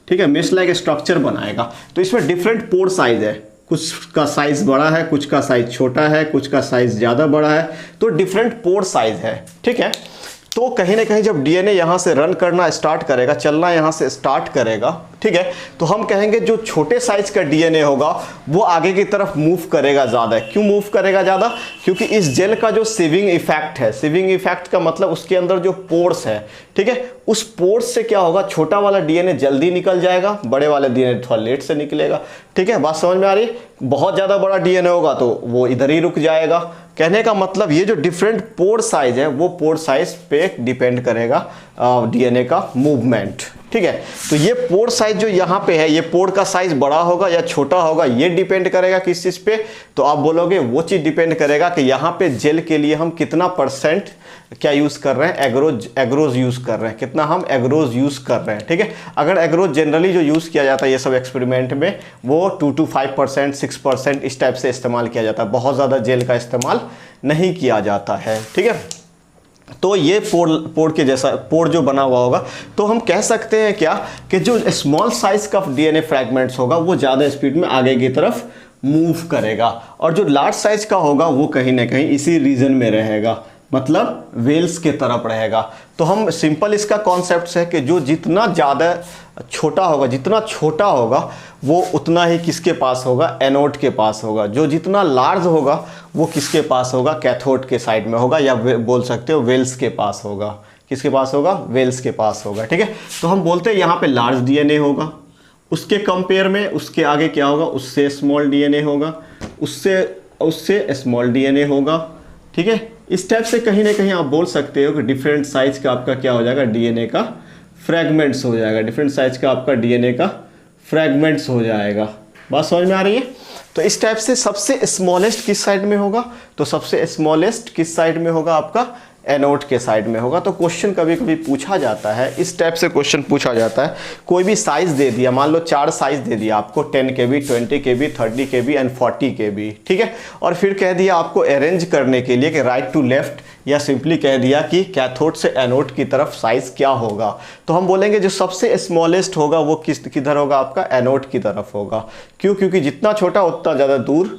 ठीक है, मेस लाइक स्ट्रक्चर बनाएगा। तो इसमें डिफरेंट पोर साइज है, कुछ का साइज बड़ा है, कुछ का साइज छोटा है, कुछ का साइज ज़्यादा बड़ा है, तो डिफरेंट पोर साइज है, ठीक है। तो कहीं ना कहीं जब डीएनए यहाँ से रन करना स्टार्ट करेगा, चलना यहाँ से स्टार्ट करेगा, ठीक ठीक है। तो हम कहेंगे जो छोटे साइज का डीएनए होगा वो आगे की तरफ मूव करेगा ज़्यादा। क्यों मूव करेगा ज़्यादा? क्योंकि इस जेल का जो सीविंग इफेक्ट है, सीविंग इफेक्ट का मतलब उसके अंदर जो पोर्स है, ठीक है, उस पोर्स से क्या होगा, छोटा वाला डीएनए जल्दी निकल जाएगा, बड़े वाले डीएनए थोड़ा लेट से निकलेगा। ठीक है, बात समझ में आ रही है? बहुत ज़्यादा बड़ा डीएनए होगा तो वो इधर ही रुक जाएगा। कहने का मतलब ये जो डिफरेंट पोर साइज है वो पोर साइज पे डिपेंड करेगा डीएनए का मूवमेंट। ठीक है, तो ये पोर साइज जो यहाँ पे है, ये पोर का साइज बड़ा होगा या छोटा होगा, ये डिपेंड करेगा किस चीज़ पे? तो आप बोलोगे वो चीज़ डिपेंड करेगा कि यहाँ पे जेल के लिए हम कितना परसेंट क्या यूज़ कर रहे हैं, एग्रोज यूज़ कर रहे हैं, कितना हम एग्रोज यूज़ कर रहे हैं। ठीक है, अगर एग्रोज जनरली जो यूज़ किया जाता है ये सब एक्सपेरिमेंट में, वो 2 to 5%, 6% इस टाइप से इस्तेमाल किया जाता है, बहुत ज़्यादा जेल का इस्तेमाल नहीं किया जाता है। ठीक है, तो ये पोर के जैसा पोर जो बना हुआ होगा, तो हम कह सकते हैं क्या कि जो स्मॉल साइज का डीएनए फ्रैगमेंट्स होगा वो ज़्यादा स्पीड में आगे की तरफ मूव करेगा, और जो लार्ज साइज का होगा वो कहीं ना कहीं इसी रीजन में रहेगा, मतलब वेल्स के तरफ रहेगा। तो हम सिंपल इसका कॉन्सेप्ट है कि जो जितना ज़्यादा छोटा होगा, जितना छोटा होगा वो उतना ही किसके पास होगा, एनोड के पास होगा। जो जितना लार्ज होगा वो किसके पास होगा, कैथोड के साइड में होगा, या बोल सकते हो वेल्स के पास होगा। किसके पास होगा? वेल्स के पास होगा। ठीक है, तो हम बोलते हैं यहाँ पे लार्ज डीएनए होगा, उसके कंपेयर में उसके आगे क्या होगा, उससे स्मॉल डीएनए होगा, उससे स्मॉल डीएनए होगा। ठीक है, इस टाइप से कहीं ना कहीं आप बोल सकते हो कि डिफरेंट साइज का आपका क्या हो जाएगा, डीएनए का फ्रैगमेंट्स हो जाएगा, डिफरेंट साइज का आपका डीएनए का फ्रैगमेंट्स हो जाएगा। बात समझ में आ रही है? तो इस टाइप से सबसे स्मॉलेस्ट किस साइड में होगा, तो सबसे स्मॉलेस्ट किस साइड में होगा, आपका एनोड के साइड में होगा। तो क्वेश्चन कभी कभी पूछा जाता है, इस टाइप से क्वेश्चन पूछा जाता है, कोई भी साइज दे दिया, मान लो 4 साइज दे दिया आपको, 10 kb, 20 kb, 30 kb and 40 kb। ठीक है, और फिर कह दिया आपको अरेंज करने के लिए कि राइट टू लेफ्ट, या सिंपली कह दिया कि कैथोड से एनोड की तरफ साइज क्या होगा। तो हम बोलेंगे जो सबसे स्मॉलेस्ट होगा वो किधर होगा, आपका एनोड की तरफ होगा। क्यों? क्योंकि जितना छोटा उतना ज़्यादा दूर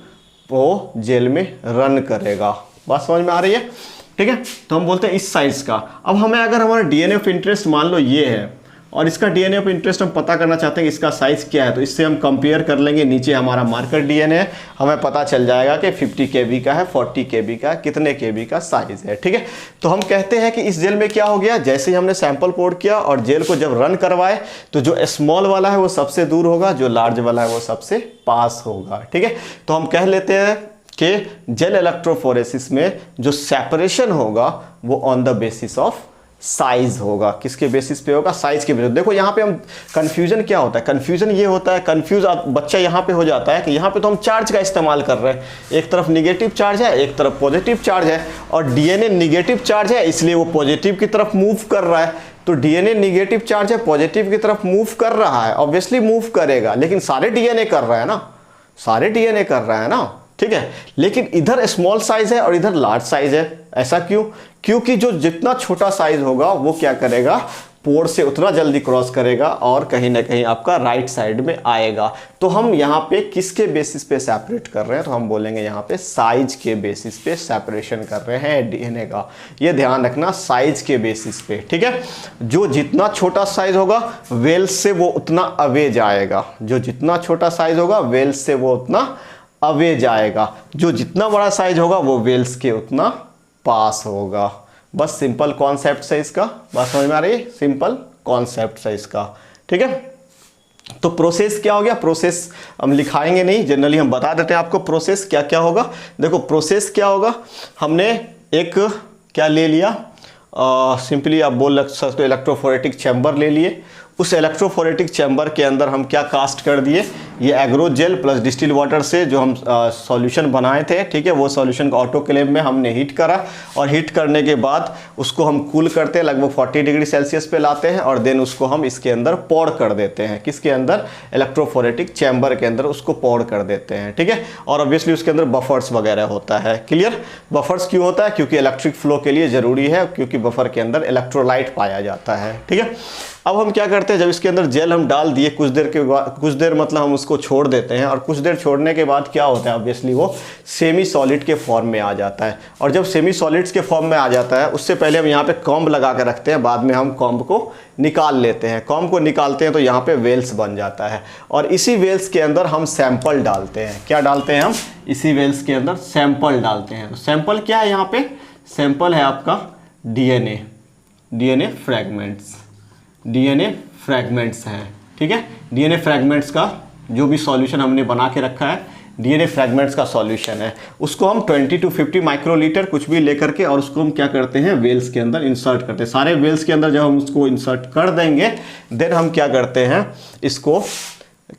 वो जेल में रन करेगा। बात समझ में आ रही है? ठीक है, तो हम बोलते हैं इस साइज का। अब हमें अगर हमारा डीएनए ऑफ इंटरेस्ट मान लो ये है, और इसका डीएनए ऑफ इंटरेस्ट हम पता करना चाहते हैं कि इसका साइज क्या है, तो इससे हम कंपेयर कर लेंगे। नीचे हमारा मार्कर डीएनए है, हमें पता चल जाएगा कि 50 kb का है, 40 kb का, कितने kb का साइज है। ठीक है, तो हम कहते हैं कि इस जेल में क्या हो गया, जैसे ही हमने सैंपल पोर्ट किया और जेल को जब रन करवाए, तो जो स्मॉल वाला है वो सबसे दूर होगा, जो लार्ज वाला है वो सबसे पास होगा। ठीक है, तो हम कह लेते हैं कि जेल इलेक्ट्रोफोरेसिस में जो सेपरेशन होगा वो on the basis of size होगा। किसके बेसिस पे होगा? साइज के बेसिस। देखो यहाँ पे हम कंफ्यूजन क्या होता है, कंफ्यूजन ये होता है, कंफ्यूज बच्चा यहाँ पे हो जाता है कि यहाँ पे तो हम चार्ज का इस्तेमाल कर रहे हैं, एक तरफ निगेटिव चार्ज है, एक तरफ पॉजिटिव चार्ज है, और डीएनए निगेटिव चार्ज है इसलिए वो पॉजिटिव की तरफ मूव कर रहा है। तो डीएनए निगेटिव चार्ज है, पॉजिटिव की तरफ मूव कर रहा है, ऑब्वियसली मूव करेगा, लेकिन सारे डीएनए कर रहा है ना, सारे डीएनए कर रहा है ना। ठीक है, लेकिन इधर स्मॉल साइज है और इधर लार्ज साइज है। ऐसा क्यों? क्योंकि जो जितना छोटा साइज होगा वो क्या करेगा, पोर से उतना जल्दी क्रॉस करेगा और कहीं ना कहीं आपका राइट साइड में आएगा। तो हम यहाँ पे किसके बेसिस पे सेपरेट कर रहे हैं, तो हम बोलेंगे यहाँ पे साइज के बेसिस पे सेपरेशन कर रहे हैं डीएनए का। ये ध्यान रखना, साइज के बेसिस पे। ठीक है, जो जितना छोटा साइज होगा वेल्स से वो उतना अवे जाएगा, जो जितना छोटा साइज होगा वेल्स से वो उतना अवे जाएगा, जो जितना बड़ा साइज होगा वो वेल्स के उतना पास होगा। बस सिंपल कॉन्सेप्ट है इसका। बात समझ में आ रही है? सिंपल कॉन्सेप्ट है इसका। ठीक है, तो प्रोसेस क्या हो गया, प्रोसेस हम लिखाएंगे नहीं, जनरली हम बता देते हैं आपको प्रोसेस क्या क्या होगा। देखो प्रोसेस क्या होगा, हमने एक क्या ले लिया, सिंपली आप बोल सकते हो इलेक्ट्रोफोरेटिक चैम्बर ले लिए। उस इलेक्ट्रोफोरेटिक चैम्बर के अंदर हम क्या कास्ट कर दिए, ये agarose gel plus distil water से जो हम सॉल्यूशन बनाए थे। ठीक है, वो सॉल्यूशन को ऑटोक्लेव में हमने हीट करा, और हीट करने के बाद उसको हम कूल करते हैं, लगभग 40 डिग्री सेल्सियस पे लाते हैं, और देन उसको हम इसके अंदर पोर कर देते हैं। किसके अंदर? इलेक्ट्रोफोरेटिक चैम्बर के अंदर उसको पोर कर देते हैं। ठीक है, और ऑब्वियसली उसके अंदर बफर्स वगैरह होता है। क्लियर? बफर्स क्यों होता है? क्योंकि इलेक्ट्रिक फ्लो के लिए ज़रूरी है, क्योंकि बफर के अंदर इलेक्ट्रोलाइट पाया जाता है। ठीक है, अब हम क्या करते हैं, जब इसके अंदर जेल हम डाल दिए कुछ देर के बाद, कुछ देर मतलब हम उसको छोड़ देते हैं, और कुछ देर छोड़ने के बाद क्या होता है, ऑब्वियसली वो सेमी सॉलिड के फॉर्म में आ जाता है। और जब सेमी सॉलिड्स के फॉर्म में आ जाता है, उससे पहले हम यहाँ पे कॉम्ब लगा के रखते हैं, बाद में हम कॉम्ब को निकाल लेते हैं। कॉम्ब को निकालते हैं तो यहाँ पे वेल्स बन जाता है, और इसी वेल्स के अंदर हम सैंपल डालते हैं। क्या डालते हैं हम? इसी वेल्स के अंदर सैंपल डालते हैं। तो सैंपल क्या है यहाँ पे? सैंपल है आपका डीएनए फ्रैगमेंट्स है, ठीक है। डीएनए फ्रैगमेंट्स का जो भी सॉल्यूशन हमने बना के रखा है, डीएनए फ्रैगमेंट्स का सॉल्यूशन है, उसको हम 20 to 50 माइक्रोलीटर कुछ भी लेकर के, और उसको हम क्या करते हैं, वेल्स के अंदर इंसर्ट करते हैं। सारे वेल्स के अंदर जब हम उसको इंसर्ट कर देंगे, देन हम क्या करते हैं, इसको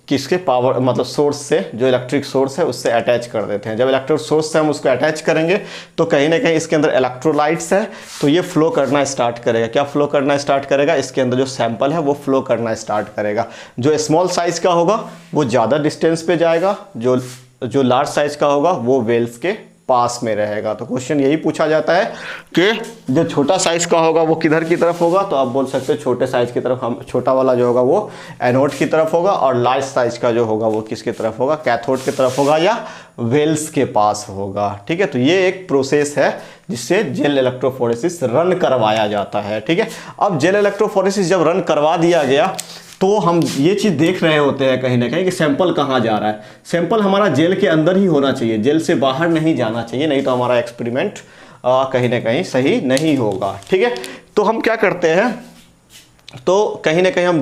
किसके पावर मतलब सोर्स से, जो इलेक्ट्रिक सोर्स है उससे अटैच कर देते हैं। जब इलेक्ट्रिक सोर्स से हम उसको अटैच करेंगे तो कहीं ना कहीं इसके अंदर इलेक्ट्रोलाइट्स है, तो ये फ्लो करना स्टार्ट करेगा। क्या फ्लो करना स्टार्ट करेगा? इसके अंदर जो सैंपल है वो फ्लो करना स्टार्ट करेगा। जो स्मॉल साइज का होगा वो ज़्यादा डिस्टेंस पे जाएगा, जो लार्ज साइज का होगा वो वेल्स के पास में रहेगा। तो क्वेश्चन यही पूछा जाता है कि जो छोटा साइज का होगा वो किधर की तरफ होगा, तो आप बोल सकते हैं छोटे साइज की तरफ, हम छोटा वाला जो होगा वो एनोड की तरफ होगा, और लार्ज साइज का जो होगा वो किसकी तरफ होगा, कैथोड की तरफ होगा या वेल्स के पास होगा। ठीक है, तो ये एक प्रोसेस है जिससे जेल इलेक्ट्रोफोरेसिस रन करवाया जाता है। ठीक है, अब जेल इलेक्ट्रोफोरेसिस जब रन करवा दिया गया तो हम ये चीज़ देख रहे होते हैं कहीं ना कहीं कि सैंपल कहाँ जा रहा है। सैंपल हमारा जेल के अंदर ही होना चाहिए, जेल से बाहर नहीं जाना चाहिए, नहीं तो हमारा एक्सपेरिमेंट कहीं ना कहीं सही नहीं होगा। ठीक है, तो हम क्या करते हैं, तो कहीं ना कहीं हम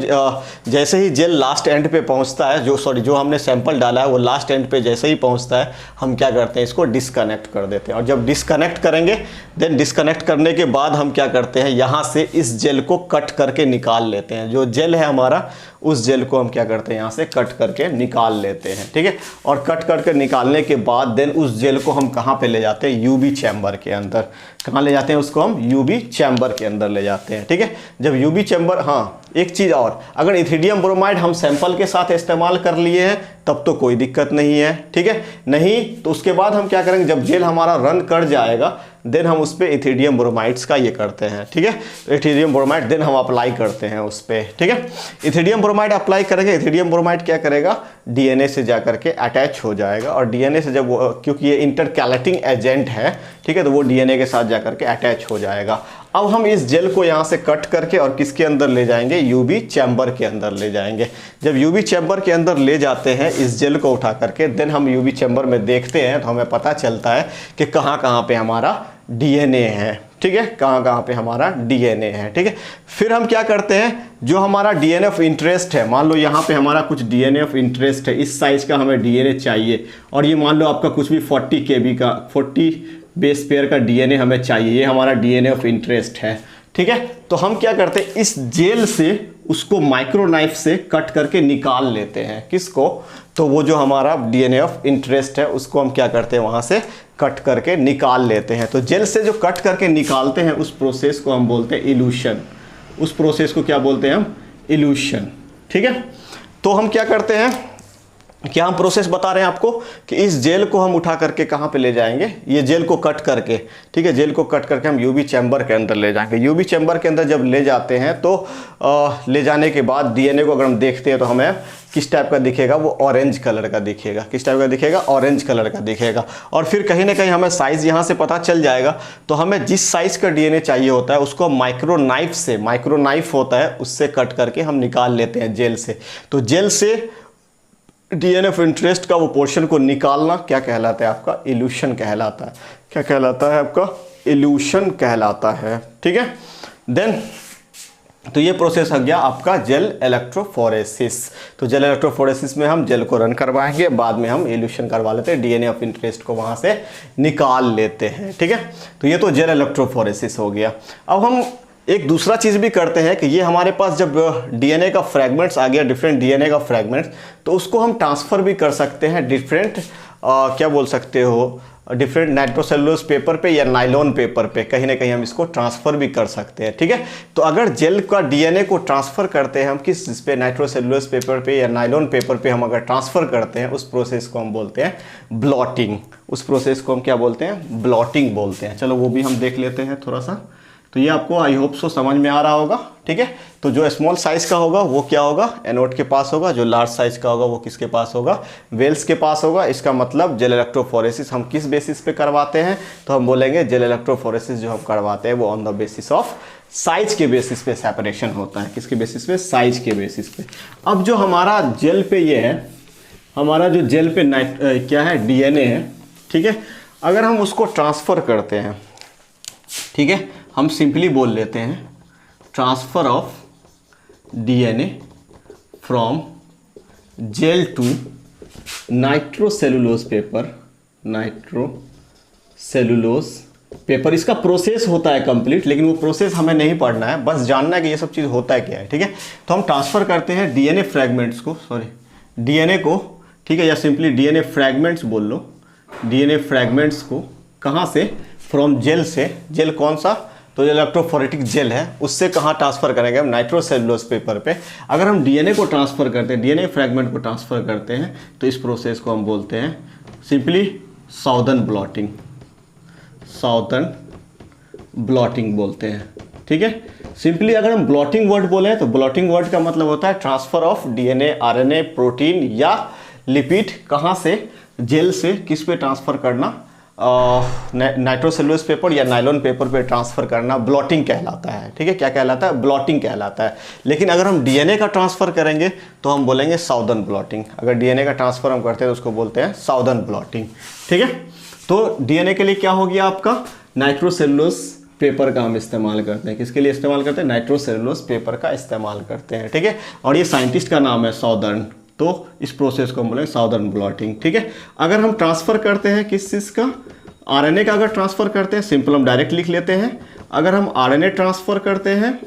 जैसे ही जेल लास्ट एंड पे पहुंचता है, जो हमने सैंपल डाला है वो लास्ट एंड पे जैसे ही पहुंचता है, हम क्या करते हैं, इसको डिस्कनेक्ट कर देते हैं। और जब डिस्कनेक्ट करेंगे, देन डिस्कनेक्ट करने के बाद हम क्या करते हैं, यहाँ से इस जेल को कट करके निकाल लेते हैं। जो जेल है हमारा, उस जेल को हम क्या करते हैं, यहाँ से कट करके निकाल लेते हैं। ठीक है, और कट करके निकालने के बाद देन उस जेल को हम कहाँ पे ले जाते हैं, यूवी चैम्बर के अंदर। कहाँ ले जाते हैं उसको हम? यूवी चैम्बर के अंदर ले जाते हैं। ठीक है, जब यूवी चैम्बर, हाँ एक चीज़ और, अगर इथिडियम ब्रोमाइड हम सैंपल के साथ इस्तेमाल कर लिए हैं तब तो कोई दिक्कत नहीं है। ठीक है, नहीं तो उसके बाद हम क्या करेंगे, जब जेल हमारा रन कर जाएगा देन हम उस पर इथिडियम ब्रोमाइड्स का ये करते हैं। ठीक है, इथिडियम ब्रोमाइड देन हम अप्लाई करते हैं उस पर। ठीक है, इथिडियम ब्रोमाइड अप्लाई करेंगे, इथिडियम ब्रोमाइड क्या करेगा, डीएनए से जाकर के अटैच हो जाएगा, और डीएनए से जब वो, क्योंकि ये इंटरकैलेटिंग एजेंट है, ठीक है, तो वो डीएनए के साथ जाकर के अटैच हो जाएगा। अब हम इस जेल को यहाँ से कट करके और किसके अंदर ले जाएंगे, यूवी चैम्बर के अंदर ले जाएंगे। जब यूवी चैम्बर के अंदर ले जाते हैं इस जेल को उठा करके, देन हम यूवी चैम्बर में देखते हैं तो हमें पता चलता है कि कहाँ कहाँ पे हमारा डीएनए है। ठीक है, कहाँ कहाँ पे हमारा डीएनए है। ठीक है, फिर हम क्या करते हैं, जो हमारा डीएनए ऑफ इंटरेस्ट है, मान लो यहाँ पे हमारा कुछ डीएनए ऑफ इंटरेस्ट है, इस साइज का हमें डीएनए चाहिए, और ये मान लो आपका कुछ भी 40 KB का 40 बेस पेयर का डीएनए हमें चाहिए, ये हमारा डीएनए ऑफ इंटरेस्ट है। ठीक है, तो हम क्या करते हैं, इस जेल से उसको माइक्रो नाइफ से कट करके निकाल लेते हैं। किसको? तो वो जो हमारा डीएनए ऑफ इंटरेस्ट है उसको हम क्या करते हैं, वहाँ से कट करके निकाल लेते हैं। तो जेल से जो कट करके निकालते हैं उस प्रोसेस को हम बोलते हैं इल्यूशन। उस प्रोसेस को क्या बोलते हैं हम? इल्यूशन। ठीक है, तो हम क्या करते हैं, क्या हम प्रोसेस बता रहे हैं आपको कि इस जेल को हम उठा करके कहाँ पे ले जाएंगे, ये जेल को कट करके, ठीक है, जेल को कट करके हम यूवी चैम्बर के अंदर ले जाएंगे। यूवी चैम्बर के अंदर जब ले जाते हैं तो ले जाने के बाद डीएनए को अगर हम देखते हैं तो हमें किस टाइप का दिखेगा, वो ऑरेंज कलर का दिखेगा। किस टाइप का दिखेगा? ऑरेंज कलर का दिखेगा। और फिर कहीं ना कहीं हमें साइज़ यहाँ से पता चल जाएगा, तो हमें जिस साइज़ का डीएनए चाहिए होता है उसको माइक्रो नाइफ से, माइक्रो नाइफ होता है उससे कट करके हम निकाल लेते हैं जेल से। तो जेल से डीएनए ऑफ इंटरेस्ट का वो पोर्शन को निकालना क्या कहलाता है आपका? इल्यूशन कहलाता है। क्या कहलाता है आपका? इल्यूशन कहलाता है। ठीक है, देन तो ये प्रोसेस हो गया आपका जेल इलेक्ट्रोफोरेसिस। तो जेल इलेक्ट्रोफोरेसिस में हम जेल को रन करवाएंगे, बाद में हम इल्यूशन करवा लेते हैं, डीएनए ऑफ इंटरेस्ट को वहाँ से निकाल लेते हैं। ठीक है, तो ये तो जेल इलेक्ट्रोफोरेसिस हो गया। अब हम एक दूसरा चीज़ भी करते हैं कि ये हमारे पास जब डीएनए का फ्रैगमेंट्स आ गया, डिफरेंट डीएनए का फ्रैगमेंट्स, तो उसको हम ट्रांसफ़र भी कर सकते हैं डिफरेंट क्या बोल सकते हो, डिफरेंट नाइट्रोसेलुलोज पेपर पे या नाइलॉन पेपर पे, कहीं ना कहीं हम इसको ट्रांसफ़र भी कर सकते हैं। ठीक है, तो अगर जेल का डीएनए को ट्रांसफ़र करते हैं हम किस पे, नाइट्रोसेलुलोज पेपर पे या नाइलॉन पेपर पे हम अगर ट्रांसफ़र करते हैं, उस प्रोसेस को हम बोलते हैं ब्लॉटिंग। उस प्रोसेस को हम क्या बोलते हैं? ब्लॉटिंग बोलते हैं। चलो वो भी हम देख लेते हैं थोड़ा सा। तो ये आपको आई होप सो समझ में आ रहा होगा, ठीक है। तो जो स्मॉल साइज़ का होगा वो क्या होगा, एनोड के पास होगा, जो लार्ज साइज़ का होगा वो किसके पास होगा, वेल्स के पास होगा। इसका मतलब जेल इलेक्ट्रोफोरेसिस हम किस बेसिस पे करवाते हैं, तो हम बोलेंगे जेल इलेक्ट्रोफोरेसिस जो हम करवाते हैं वो on the basis of size के बेसिस पे सेपरेशन होता है। किसके बेसिस पे, साइज के बेसिस पे। अब जो हमारा जेल पे ये है, हमारा जो जेल पे क्या है, डीएनए है, ठीक है। अगर हम उसको ट्रांसफ़र करते हैं, ठीक है, हम सिंपली बोल लेते हैं transfer of DNA from gel to nitrocellulose paper, nitrocellulose paper. इसका प्रोसेस होता है कंप्लीट, लेकिन वो प्रोसेस हमें नहीं पढ़ना है, बस जानना है कि ये सब चीज़ होता है क्या है, ठीक है। तो हम ट्रांसफ़र करते हैं डीएनए फ्रैगमेंट्स को, डीएनए को, ठीक है, या सिंपली डीएनए फ्रैगमेंट्स बोल लो, डीएनए फ्रैगमेंट्स को कहाँ से, फ्रॉम जेल से। जेल कौन सा, तो जो इलेक्ट्रोफोरेटिक जेल है उससे कहाँ ट्रांसफ़र करेंगे हम, नाइट्रोसेलुलोज पेपर पे। अगर हम डीएनए को ट्रांसफ़र करते हैं, डीएनए फ्रैगमेंट को ट्रांसफ़र करते हैं, तो इस प्रोसेस को हम बोलते हैं simply southern blotting, southern blotting बोलते हैं, ठीक है। सिंपली अगर हम ब्लॉटिंग वर्ड बोले तो ब्लॉटिंग वर्ड का मतलब होता है transfer of DNA, RNA, protein या लिपिड कहाँ से, जेल से किस पे ट्रांसफ़र करना, नाइट्रोसेलुलोज पेपर या नायलॉन पेपर पे ट्रांसफ़र करना ब्लॉटिंग कहलाता है, ठीक है। क्या कहलाता है, ब्लॉटिंग कहलाता है। लेकिन अगर हम डीएनए का ट्रांसफ़र करेंगे तो हम बोलेंगे साउदर्न ब्लॉटिंग। अगर डीएनए का ट्रांसफ़र हम करते हैं तो उसको बोलते हैं साउदर्न ब्लॉटिंग, ठीक है। तो डीएनए के लिए क्या हो गया आपका, नाइट्रोसेलुलोज पेपर का हम इस्तेमाल करते हैं। किसके लिए इस्तेमाल करते हैं, नाइट्रोसेलुलोज पेपर का इस्तेमाल करते हैं, ठीक है। और ये साइंटिस्ट का नाम है साउदर्न, तो इस प्रोसेस को हम बोलेंगे साउदर्न ब्लॉटिंग, ठीक है। अगर हम ट्रांसफ़र करते हैं किस चीज़ का, आरएनए का अगर ट्रांसफ़र करते हैं, सिंपल हम डायरेक्ट लिख लेते हैं। अगर हम आरएनए ट्रांसफ़र करते हैं,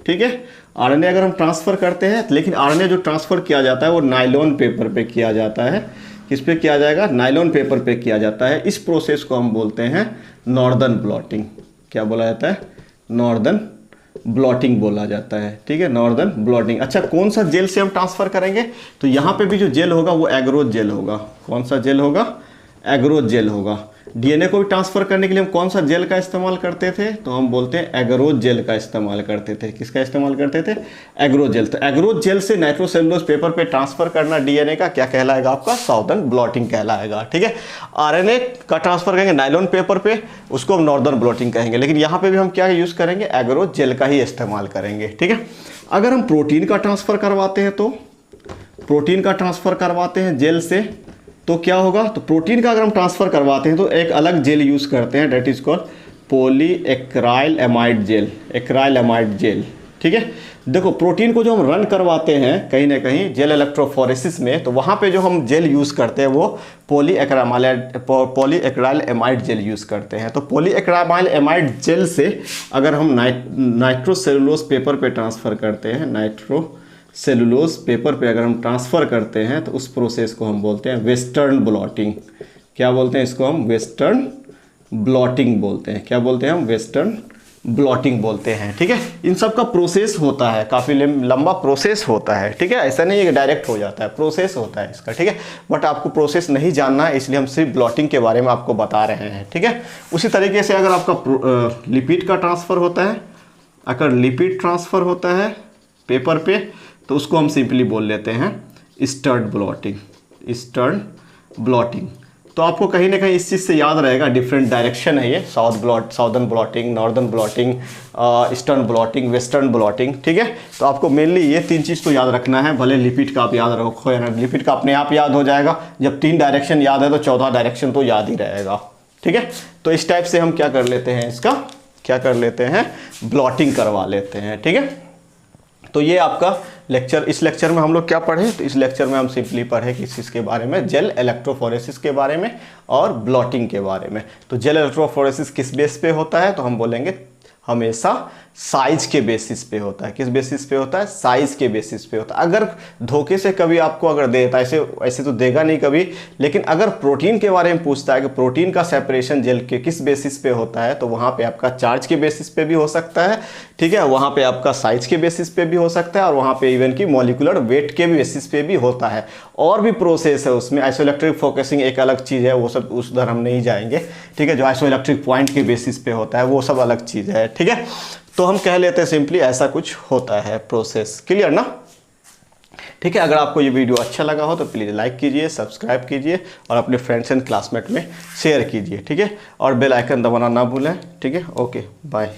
ठीक है, आरएनए अगर हम ट्रांसफ़र करते हैं, लेकिन आरएनए जो ट्रांसफ़र किया जाता है वो नायलॉन पेपर पे किया जाता है। किस पे किया जाएगा, नायलॉन पेपर पे किया जाता है। इस प्रोसेस को हम बोलते हैं नॉर्दर्न ब्लॉटिंग। क्या बोला जाता है, नॉर्दर्न ब्लॉटिंग बोला जाता है, ठीक है, नॉर्दर्न ब्लॉटिंग। अच्छा, कौन सा जेल से हम ट्रांसफ़र करेंगे, तो यहाँ पे भी जो जेल होगा वो एग्रोज जेल होगा। कौन सा जेल होगा, एग्रोज जेल होगा। डीएनए को भी ट्रांसफ़र करने के लिए हम कौन सा जेल का इस्तेमाल करते थे, तो हम बोलते हैं एग्रोज जेल का इस्तेमाल करते थे। किसका इस्तेमाल करते थे, एग्रोज जेल। तो एग्रोज जेल से नाइट्रोसेलुलोज पेपर पे ट्रांसफ़र करना डीएनए का क्या कहलाएगा, आपका साउदर्न ब्लॉटिंग कहलाएगा, ठीक है। आरएनए का ट्रांसफ़र करेंगे नायलॉन पेपर पे, उसको हम नॉर्दर्न ब्लॉटिंग कहेंगे। लेकिन यहाँ पे भी हम क्या यूज़ करेंगे, एग्रोज जेल का ही इस्तेमाल करेंगे, ठीक है। अगर हम प्रोटीन का ट्रांसफ़र करवाते हैं, तो प्रोटीन का ट्रांसफ़र करवाते हैं जेल से, तो क्या होगा, तो प्रोटीन का अगर हम ट्रांसफ़र करवाते हैं तो एक अलग जेल यूज़ करते हैं, that is called polyacrylamide gel, acrylamide gel, ठीक है। देखो, प्रोटीन को जो हम रन करवाते हैं कहीं ना कहीं जेल इलेक्ट्रोफोरेसिस में, तो वहाँ पे जो हम जेल यूज़ करते हैं वो पॉलीएक्राइल एमाइड जेल यूज़ करते हैं। तो पॉलीएक्राइल एमाइड जेल से अगर हम नाइट्रोसेलुलोज पेपर पे ट्रांसफ़र करते हैं, नाइट्रोसेलुलोज पेपर पे अगर हम ट्रांसफ़र करते हैं, तो उस प्रोसेस को हम बोलते हैं वेस्टर्न ब्लॉटिंग। क्या बोलते हैं इसको हम, वेस्टर्न ब्लॉटिंग बोलते हैं। क्या बोलते हैं हम, वेस्टर्न ब्लॉटिंग बोलते हैं, ठीक है। इन सब का प्रोसेस होता है, काफ़ी लंबा प्रोसेस होता है, ठीक है। ऐसा नहीं है कि डायरेक्ट हो जाता है, प्रोसेस होता है इसका, ठीक है। बट आपको प्रोसेस नहीं जानना है, इसलिए हम सिर्फ ब्लॉटिंग के बारे में आपको बता रहे हैं, ठीक है। उसी तरीके से अगर आपका लिपिड का ट्रांसफ़र होता है, अगर लिपिड ट्रांसफ़र होता है पेपर पे, तो उसको हम सिंपली बोल लेते हैं ईस्टर्न ब्लॉटिंग, ईस्टर्न ब्लॉटिंग। तो आपको कहीं ना कहीं इस चीज़ से याद रहेगा, डिफरेंट डायरेक्शन है ये, southern blotting, northern blotting, eastern blotting, western blotting, ठीक है। तो आपको मेनली ये 3 चीज़ तो याद रखना है। भले लिपिड का आप याद रखो या ना, लिपिड का अपने आप याद हो जाएगा। जब 3 डायरेक्शन याद है तो 4था डायरेक्शन तो याद ही रहेगा, ठीक है। तो इस टाइप से हम क्या कर लेते हैं, इसका क्या कर लेते हैं, ब्लॉटिंग करवा लेते हैं, ठीक है। तो ये आपका लेक्चर, इस लेक्चर में हम लोग क्या पढ़े, तो इस लेक्चर में हम सिंपली पढ़े किस चीज़ के बारे में, जेल इलेक्ट्रोफोरेसिस के बारे में और ब्लॉटिंग के बारे में। तो जेल इलेक्ट्रोफोरेसिस किस बेस पे होता है, तो हम बोलेंगे हमेशा साइज के बेसिस पे होता है। किस बेसिस पे होता है, साइज के बेसिस पे होता है। अगर धोखे से कभी आपको अगर देता है, ऐसे तो देगा नहीं कभी, लेकिन अगर प्रोटीन के बारे में पूछता है कि प्रोटीन का सेपरेशन जेल के किस बेसिस पे होता है, तो वहाँ पे आपका चार्ज के बेसिस पे भी हो सकता है, ठीक है। वहाँ पे आपका साइज के बेसिस पे भी हो सकता है, और वहाँ पे इवन की मॉलिकुलर वेट के भी बेसिस पे भी होता है। और भी प्रोसेस है उसमें, आइसोइलेक्ट्रिक फोकसिंग एक अलग चीज़ है, वो सब उस उधर हम नहीं जाएंगे, ठीक है। जो आइसोइलेक्ट्रिक पॉइंट के बेसिस पे होता है वो सब अलग चीज़ है, ठीक है। तो हम कह लेते हैं सिंपली ऐसा कुछ होता है प्रोसेस। क्लियर ना? ठीक है, अगर आपको ये वीडियो अच्छा लगा हो तो प्लीज़ लाइक कीजिए, सब्सक्राइब कीजिए और अपने फ्रेंड्स एंड क्लासमेट में शेयर कीजिए। ठीक है, और बेल आइकन दबाना ना भूलें। ठीक है, ओके बाय।